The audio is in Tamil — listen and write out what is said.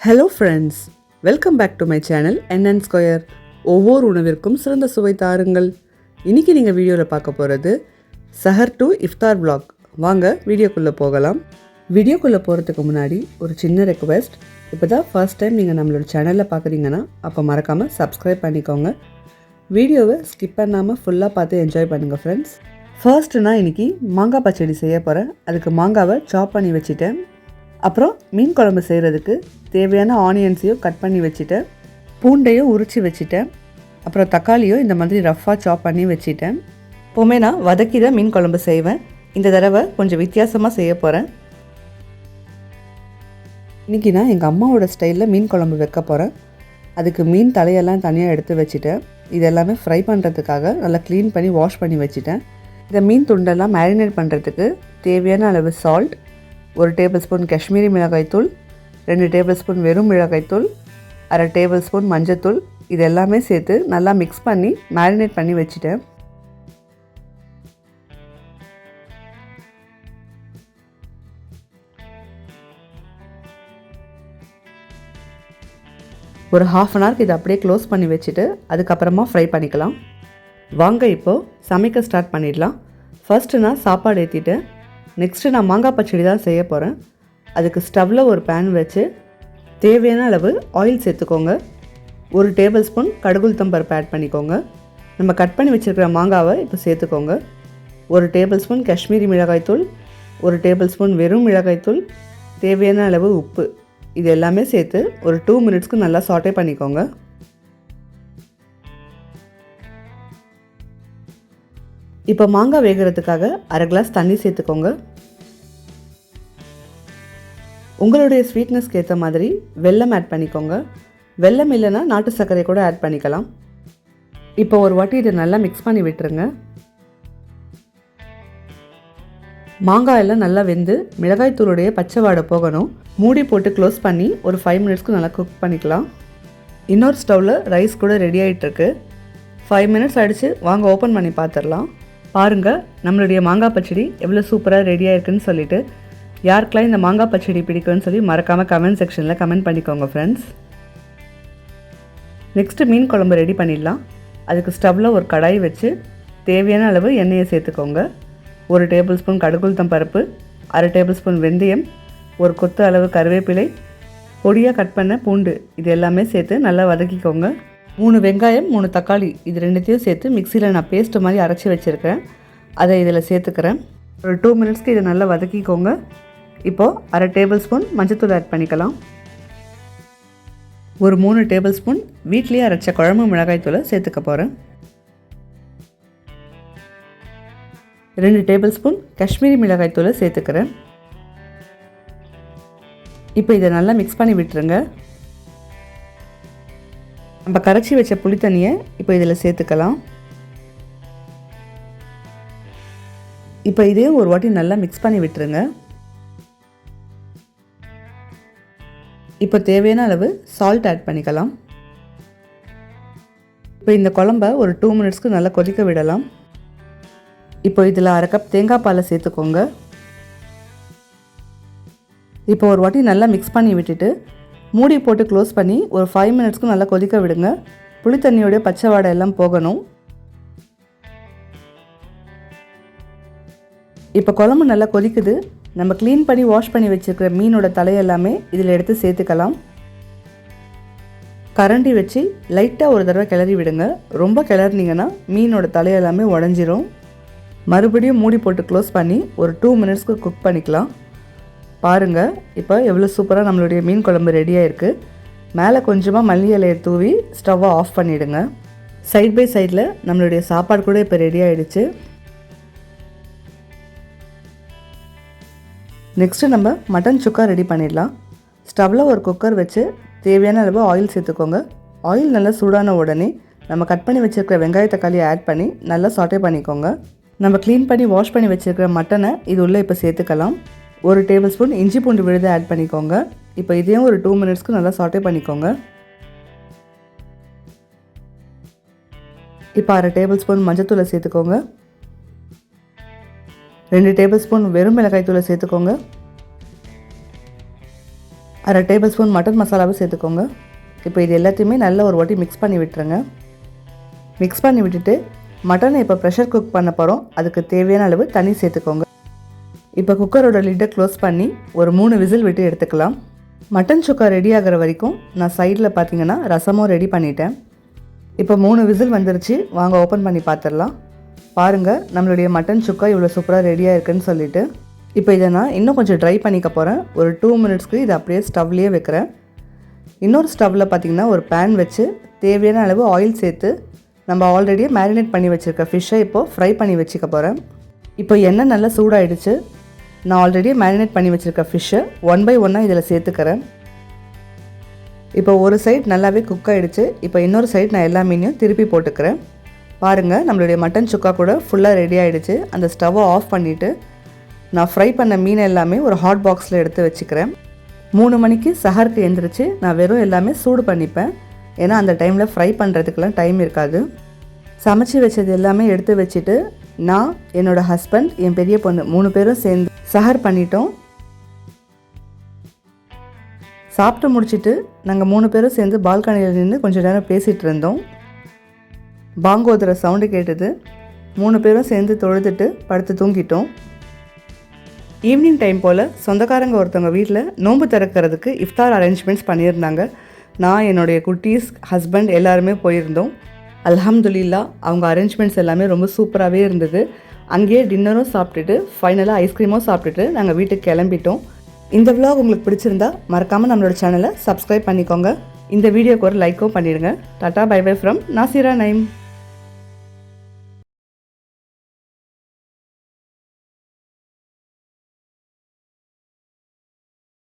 Hello friends, welcome back to my channel NN square. ஒவ்வொரு உணவிற்கும் சிறந்த சுவை தாருங்கள். இன்றைக்கி நீங்கள் வீடியோவில் பார்க்க போகிறது சஹர் டு இஃப்தார் vlog. வாங்க வீடியோக்குள்ளே போகலாம். வீடியோக்குள்ளே போகிறதுக்கு முன்னாடி ஒரு சின்ன ரெக்வெஸ்ட். இப்போ தான் ஃபர்ஸ்ட் டைம் நீங்கள் நம்மளோட சேனலில் பார்க்குறீங்கன்னா அப்போ மறக்காமல் சப்ஸ்கிரைப் பண்ணிக்கோங்க. வீடியோவை ஸ்கிப் பண்ணாமல் ஃபுல்லாக பார்த்து என்ஜாய் பண்ணுங்கள் ஃப்ரெண்ட்ஸ். ஃபர்ஸ்ட்டு நான் இன்றைக்கி மாங்காய் பச்சடி செய்ய போகிறேன். அதுக்கு மாங்காவை சாப் பண்ணி வச்சுட்டேன். அப்புறம் மீன் குழம்பு செய்கிறதுக்கு தேவையான ஆனியன்ஸையும் கட் பண்ணி வச்சுட்டேன். பூண்டையும் உரித்து வச்சுட்டேன். அப்புறம் தக்காளியும் இந்த மாதிரி ரஃப்பாக சாப் பண்ணி வச்சுட்டேன். எப்போவுமே நான் வதக்கி தான் மீன் குழம்பு செய்வேன். இந்த தடவை கொஞ்சம் வித்தியாசமாக செய்ய போகிறேன். இன்றைக்கி நான் எங்கள் அம்மாவோட ஸ்டைலில் மீன் குழம்பு வைக்க போகிறேன். அதுக்கு மீன் தலையெல்லாம் தனியாக எடுத்து வச்சுட்டேன். இது எல்லாமே ஃப்ரை பண்ணுறதுக்காக நல்லா க்ளீன் பண்ணி வாஷ் பண்ணி வச்சுட்டேன். இந்த மீன் துண்டெல்லாம் மேரினேட் பண்ணுறதுக்கு தேவையான அளவு சால்ட், 1 டேபிள் ஸ்பூன் காஷ்மீரி மிளகாய்த்தூள், 2 டேபிள் ஸ்பூன் வெறும் மிளகாய்த்தூள், 1/2 டேபிள் ஸ்பூன் மஞ்சத்தூள், இது எல்லாமே சேர்த்து நல்லா மிக்ஸ் பண்ணி மேரினேட் பண்ணி வச்சுட்டேன். ஒரு 1/2 hour இதை அப்படியே க்ளோஸ் பண்ணி வச்சுட்டு அதுக்கப்புறமா ஃப்ரை பண்ணிக்கலாம். வாங்க இப்போது சமைக்க ஸ்டார்ட் பண்ணிடலாம். ஃபர்ஸ்ட்டு நான் சாப்பாடு ஏற்றிட்டேன். நெக்ஸ்ட்டு நான் மாங்காய் பச்சடி தான் செய்ய போகிறேன். அதுக்கு ஸ்டவ்வில் ஒரு பேன் வச்சு தேவையான அளவு ஆயில் சேர்த்துக்கோங்க. 1 டேபிள் ஸ்பூன் கடுகுளுத்தம் பருப்பு ஆட் பண்ணிக்கோங்க. நம்ம கட் பண்ணி வச்சுருக்கிற மாங்காவை இப்போ சேர்த்துக்கோங்க. 1 டேபிள் ஸ்பூன் காஷ்மீரி மிளகாய்த்தூள், 1 டேபிள் ஸ்பூன் வெறும் மிளகாய்த்தூள், தேவையான அளவு உப்பு, இது எல்லாமே சேர்த்து ஒரு 2 மினிட்ஸ்க்கு நல்லா சாட்டே பண்ணிக்கோங்க. இப்போ மாங்காய் வேகிறதுக்காக 1/2 கிளாஸ் தண்ணி சேர்த்துக்கோங்க. உங்களுடைய ஸ்வீட்னஸ்க்கு ஏற்ற மாதிரி வெல்லம் ஆட் பண்ணிக்கோங்க. வெல்லம் இல்லைன்னா நாட்டு சர்க்கரை கூட ஆட் பண்ணிக்கலாம். இப்போ ஒரு வாட்டி இதை நல்லா மிக்ஸ் பண்ணி விட்டுருங்க. மாங்காய் எல்லாம் நல்லா வெந்து மிளகாய்த்தூளுடைய பச்சை வாடை போகணும். மூடி போட்டு க்ளோஸ் பண்ணி ஒரு 5 மினிட்ஸ்க்கு நல்லா குக் பண்ணிக்கலாம். இன்னொரு ஸ்டவ்வில் ரைஸ் கூட ரெடி ஆகிட்டுருக்கு. 5 மினிட்ஸ் ஆகிடுச்சு. வாங்க ஓப்பன் பண்ணி பார்த்துடலாம். பாருங்கள், நம்மளுடைய மாங்காய் பச்சடி எவ்வளோ சூப்பராக ரெடியாக இருக்குன்னு சொல்லிட்டு யாருக்கெல்லாம் இந்த மாங்காய் பச்சடி பிடிக்கும்னு சொல்லி மறக்காமல் கமெண்ட் செக்ஷனில் கமெண்ட் பண்ணிக்கோங்க ஃப்ரெண்ட்ஸ். நெக்ஸ்ட்டு மீன் குழம்பு ரெடி பண்ணிடலாம். அதுக்கு ஸ்டவ்வில் ஒரு கடாய் வச்சு தேவையான அளவு எண்ணெயை சேர்த்துக்கோங்க. 1 டேபிள் ஸ்பூன் கடுகுளுத்தம் பருப்பு, 1/2 டேபிள் ஸ்பூன் வெந்தயம், ஒரு கொத்து அளவு கருவேப்பிலை, பொடியாக கட் பண்ண பூண்டு, இது எல்லாமே சேர்த்து நல்லா வதக்கிக்கோங்க. 3 வெங்காயம், 3 தக்காளி, இது ரெண்டுத்தையும் சேர்த்து மிக்சியில் நான் பேஸ்ட்டு மாதிரி அரைச்சி வச்சுருக்கேன். அதை இதில் சேர்த்துக்கிறேன். ஒரு 2 மினிட்ஸ்க்கு இதை நல்லா வதக்கிக்கோங்க. இப்போது 1/2 டேபிள் ஸ்பூன் மஞ்சத்தூள் ஆட் பண்ணிக்கலாம். ஒரு 3 டேபிள் ஸ்பூன் வீட்லேயே அரைச்ச குழம்பு மிளகாய்த்தூளை சேர்த்துக்க போகிறேன். 2 டேபிள் ஸ்பூன் காஷ்மீரி மிளகாய்த்தூளை சேர்த்துக்கிறேன். இப்போ இதை நல்லா மிக்ஸ் பண்ணி விட்டுருங்க. நம்ம கரைச்சி வச்ச புளி தண்ணியை இப்போ இதில் சேர்த்துக்கலாம். இப்போ இதையும் ஒரு வாட்டி நல்லா மிக்ஸ் பண்ணி விட்டுருங்க. இப்போ தேவையான அளவு சால்ட் ஆட் பண்ணிக்கலாம். இப்போ இந்த குழம்ப ஒரு 2 மினிட்ஸ்க்கு நல்லா கொதிக்க விடலாம். இப்போ இதில் 1/2 கப் தேங்காய் பாலை சேர்த்துக்கோங்க. இப்போ ஒரு வாட்டி நல்லா மிக்ஸ் பண்ணி விட்டுட்டு மூடி போட்டு க்ளோஸ் பண்ணி ஒரு 5 மினிட்ஸ்க்கு நல்லா கொதிக்க விடுங்க. புளி தண்ணியோடைய பச்சை வாடை எல்லாம் போகணும். இப்போ குழம்பு நல்லா கொதிக்குது. நம்ம க்ளீன் பண்ணி வாஷ் பண்ணி வச்சுருக்கிற மீனோட தலையெல்லாமே இதில் எடுத்து சேர்த்துக்கலாம். கரண்டி வச்சு லைட்டாக ஒரு தடவை கிளறி விடுங்க. ரொம்ப கிளறினீங்கன்னா மீனோட தலையெல்லாமே உடஞ்சிரும். மறுபடியும் மூடி போட்டு க்ளோஸ் பண்ணி ஒரு 2 மினிட்ஸ்க்கு குக் பண்ணிக்கலாம். பாருங்கள், இப்போ எவ்வளோ சூப்பராக நம்மளுடைய மீன் குழம்பு ரெடியாக இருக்குது. மேலே கொஞ்சமாக மல்லி இலையை தூவி ஸ்டவ்வை ஆஃப் பண்ணிவிடுங்க. சைட் பை சைடில் நம்மளுடைய சாப்பாடு கூட இப்போ ரெடி ஆகிடுச்சு. நெக்ஸ்ட்டு நம்ம மட்டன் சுக்கா ரெடி பண்ணிடலாம். ஸ்டவ்வில் ஒரு குக்கர் வச்சு தேவையான அளவு ஆயில் சேர்த்துக்கோங்க. ஆயில் நல்லா சூடான உடனே நம்ம கட் பண்ணி வச்சுருக்கிற வெங்காய தக்காளியை ஆட் பண்ணி நல்லா சாட்டே பண்ணிக்கோங்க. நம்ம க்ளீன் பண்ணி வாஷ் பண்ணி வச்சுருக்கிற மட்டனை இது உள்ளே இப்போ சேர்த்துக்கலாம். 1 டேபிள் ஸ்பூன் இஞ்சி பூண்டு விழுதை ஆட் பண்ணிக்கோங்க. இப்போ இதையும் ஒரு 2 மினிட்ஸ்க்கு நல்லா சாட்டே பண்ணிக்கோங்க. இப்போ 1/2 டேபிள் ஸ்பூன் மஞ்சத்தூளை சேர்த்துக்கோங்க. 2 டேபிள் ஸ்பூன் வெறும் மிளகாய்த்தூளை சேர்த்துக்கோங்க. 1/2 டேபிள் ஸ்பூன் மட்டன் மசாலாவும் சேர்த்துக்கோங்க. இப்போ இது எல்லாத்தையுமே நல்லா ஒரு வாட்டி மிக்ஸ் பண்ணி விட்டுருங்க. மிக்ஸ் பண்ணி விட்டுட்டு மட்டனை இப்போ ப்ரெஷர் குக் பண்ண போகிறோம். அதுக்கு தேவையான அளவு தண்ணி சேர்த்துக்கோங்க. இப்போ குக்கரோட லிட்டை க்ளோஸ் பண்ணி ஒரு 3 விசில் விட்டு எடுத்துக்கலாம். மட்டன் சுக்கா ரெடி ஆகிற வரைக்கும் நான் சைடில் பார்த்தீங்கன்னா ரசமும் ரெடி பண்ணிட்டேன். இப்போ 3 விசில் வந்துருச்சு. வாங்க ஓப்பன் பண்ணி பார்த்துடலாம். பாருங்கள், நம்மளுடைய மட்டன் சுக்கா இவ்வளோ சூப்பராக ரெடியாக இருக்குன்னு சொல்லிட்டு. இப்போ இதை நான் இன்னும் கொஞ்சம் ட்ரை பண்ணிக்க போகிறேன். ஒரு 2 மினிட்ஸ்க்கு இதை அப்படியே ஸ்டவ்லேயே வைக்கிறேன். இன்னொரு ஸ்டவ்வில் பார்த்திங்கன்னா ஒரு பேன் வச்சு தேவையான அளவு ஆயில் சேர்த்து நம்ம ஆல்ரெடியே மேரினேட் பண்ணி வச்சுருக்க ஃபிஷ்ஷை இப்போது ஃப்ரை பண்ணி வச்சுக்க போகிறேன். இப்போ எண்ணெய் நல்லா சூடாகிடுச்சு. நான் ஆல்ரெடி மேரினேட் பண்ணி வச்சுருக்க ஃபிஷ்ஷை 1 பை 1 இதில் சேர்த்துக்கிறேன். இப்போ ஒரு சைட் நல்லாவே குக் ஆகிடுச்சு. இப்போ இன்னொரு சைட் நான் எல்லா மீனையும் திருப்பி போட்டுக்கிறேன். பாருங்கள், நம்மளுடைய மட்டன் சுக்கா கூட ஃபுல்லாக ரெடி ஆகிடுச்சு. அந்த ஸ்டவ்வை ஆஃப் பண்ணிவிட்டு நான் ஃப்ரை பண்ண மீன் எல்லாமே ஒரு ஹாட் பாக்ஸில் எடுத்து வச்சுக்கிறேன். 3 மணிக்கு சஹருக்கு எழுந்திரிச்சு நான் வெறும் எல்லாமே சூடு பண்ணிப்பேன். ஏன்னா அந்த டைமில் ஃப்ரை பண்ணுறதுக்கெலாம் டைம் இருக்காது. சமைச்சி வச்சது எல்லாமே எடுத்து வச்சுட்டு நான், என்னோடய ஹஸ்பண்ட், என் பெரிய பொண்ணு 3 பேரும் சேர்ந்து சஹர் பண்ணிட்டோம். சாப்பிட்டு முடிச்சுட்டு நாங்கள் 3 பேரும் சேர்ந்து பால்கனியில் நின்று கொஞ்சம் நேரம் பேசிகிட்டு இருந்தோம். பாங்கோதுற சவுண்டு கேட்டது. 3 பேரும் சேர்ந்து தொழுதுட்டு படுத்து தூங்கிட்டோம். ஈவினிங் டைம் போல் சொந்தக்காரங்க ஒருத்தவங்க வீட்டில் நோன்பு திறக்கிறதுக்கு இஃப்தார் அரேஞ்ச்மெண்ட்ஸ் பண்ணியிருந்தாங்க. நான், என்னுடைய குட்டீஸ், ஹஸ்பண்ட் எல்லாருமே போயிருந்தோம். அல்ஹம்துலில்லா, அவங்க அரேஞ்ச்மெண்ட்ஸ் எல்லாமே ரொம்ப சூப்பராகவே இருந்தது. அங்கேயே டின்னரும் சாப்பிட்டுட்டு ஃபைனலாக ஐஸ்கிரீமும் சாப்பிட்டுட்டு நாங்கள் வீட்டுக்கு கிளம்பிட்டோம். இந்த விலாக் உங்களுக்கு பிடிச்சிருந்தா மறக்காமல் நம்மளோட சேனலை சப்ஸ்கிரைப் பண்ணிக்கோங்க. இந்த வீடியோக்கு ஒரு லைக்கும் பண்ணிடுங்க. Tata bye bye from Nasira Naim.